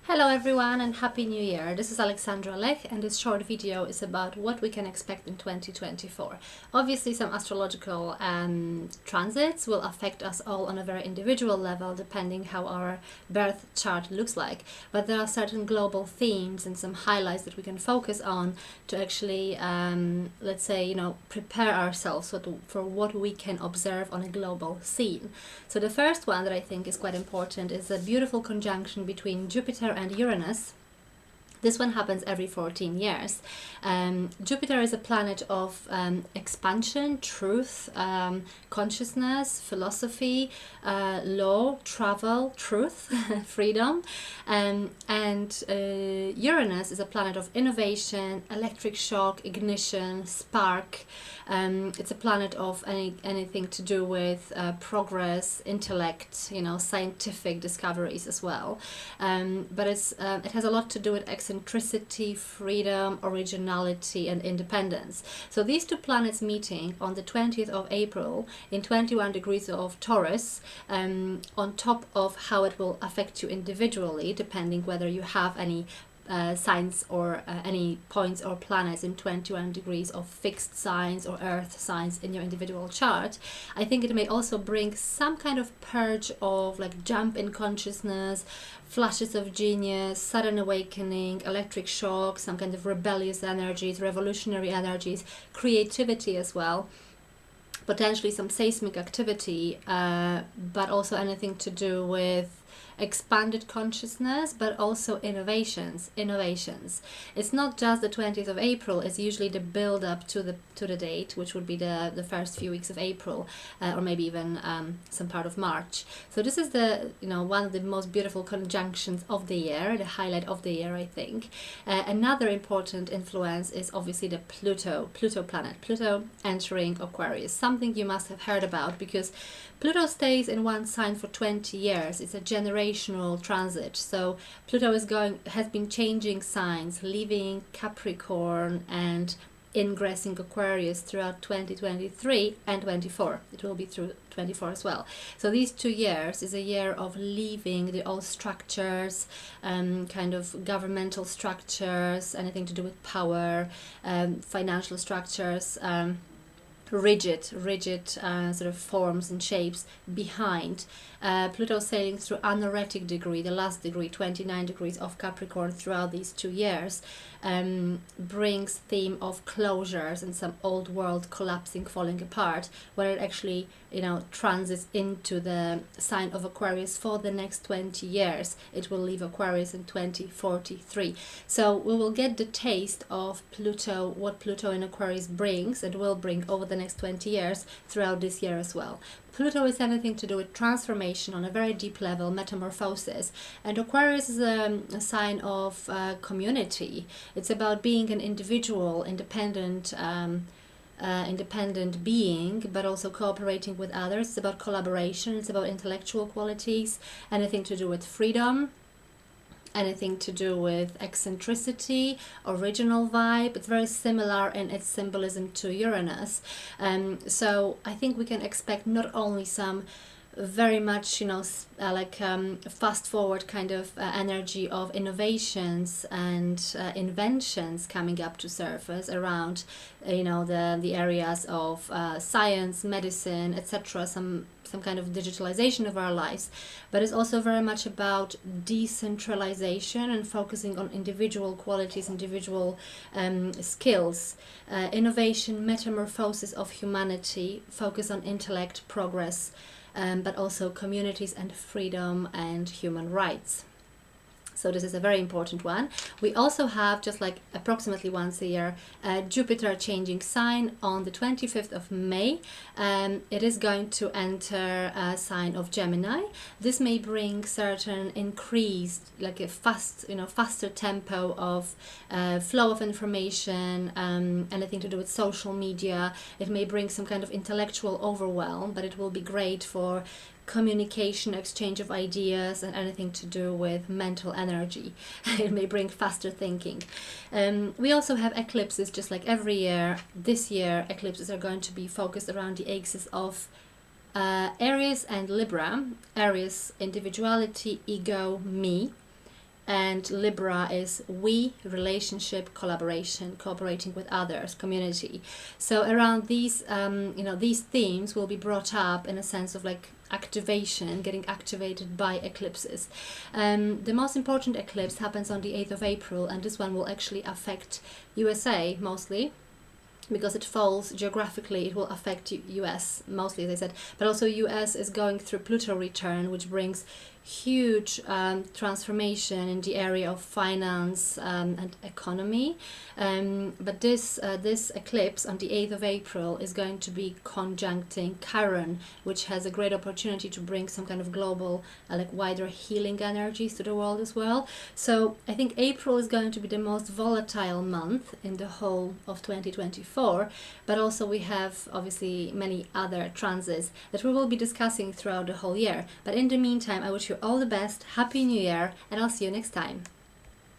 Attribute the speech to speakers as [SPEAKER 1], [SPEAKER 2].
[SPEAKER 1] Hello everyone and Happy New Year! This is Alexandra Lech and this short video is about what we can expect in 2024. Obviously some astrological transits will affect us all on a very individual level depending how our birth chart looks like, but there are certain global themes and some highlights that we can focus on to actually, let's say, prepare ourselves for what we can observe on a global scene. So the first one that I think is quite important is a beautiful conjunction between Jupiter and Uranus. This one happens every 14 years. Jupiter is a planet of expansion, truth, consciousness, philosophy, law, travel, truth, freedom. And Uranus is a planet of innovation, electric shock, ignition, spark. It's a planet of anything to do with progress, intellect, scientific discoveries as well. But it has a lot to do with eccentricity, freedom, originality, and independence. So these two planets meeting on the 20th of April in 21 degrees of Taurus, on top of how it will affect you individually, depending whether you have any signs or any points or planets in 21 degrees of fixed signs or earth signs in your individual chart. I think it may also bring some kind of purge of jump in consciousness, flashes of genius, sudden awakening, electric shock, some kind of rebellious energies, revolutionary energies, creativity as well. Potentially some seismic activity, but also anything to do with expanded consciousness, but also innovations. It's not just the 20th of April, it's usually the build up to the date, which would be the first few weeks of April, or maybe even some part of March. So this is the one of the most beautiful conjunctions of the year, the highlight of the year, I think. Another important influence is obviously the Pluto planet. Pluto entering Aquarius, something you must have heard about because Pluto stays in one sign for 20 years. It's a generational transit. So Pluto has been changing signs, leaving Capricorn and ingressing Aquarius throughout 2023 and 24. It will be through 24 as well. So these 2 years is a year of leaving the old structures, kind of governmental structures, anything to do with power, financial structures, rigid sort of forms and shapes behind. Pluto sailing through Anoretic degree, the last degree, 29 degrees of Capricorn throughout these 2 years, brings theme of closures and some old world collapsing, falling apart, where it actually transits into the sign of Aquarius for the next 20 years. It will leave Aquarius in 2043. So we will get the taste of Pluto, what Pluto in Aquarius brings and will bring over the next 20 years throughout this year as well. Pluto is anything to do with transformation on a very deep level, metamorphosis. And Aquarius is a sign of community. It's about being an individual, independent being, but also cooperating with others. It's about collaboration. It's about intellectual qualities, anything to do with freedom, anything to do with eccentricity, original vibe. It's very similar in its symbolism to Uranus. So I think we can expect not only some very much fast forward kind of energy of innovations and inventions coming up to surface around the areas of science, medicine, etc., some kind of digitalization of our lives, but it's also very much about decentralization and focusing on individual qualities, individual skills, innovation, metamorphosis of humanity, focus on intellect, progress, but also communities and freedom and human rights. So this is a very important one. We also have, just approximately once a year, Jupiter changing sign on the 25th of May. It is going to enter a sign of Gemini. This may bring certain increased, faster tempo of flow of information, anything to do with social media. It may bring some kind of intellectual overwhelm, but it will be great for communication, exchange of ideas, and anything to do with mental energy. It may bring faster thinking. We also have eclipses, just like every year. This year, eclipses are going to be focused around the axis of Aries and Libra. Aries, individuality, ego, me. and Libra is we, relationship, collaboration, cooperating with others, community. So around these, these themes will be brought up in a sense of like activation, getting activated by eclipses. The most important eclipse happens on the 8th of April, and this one will actually affect USA mostly, because it falls geographically. It will affect US mostly, as I said, but also US is going through Pluto return, which brings huge transformation in the area of finance and economy. But this eclipse on the 8th of April is going to be conjuncting Chiron, which has a great opportunity to bring some kind of global, like wider healing energies to the world as well. So I think April is going to be the most volatile month in the whole of 2024, but also we have obviously many other transits that we will be discussing throughout the whole year. But in the meantime, I wish you all the best, Happy New Year, and I'll see you next time.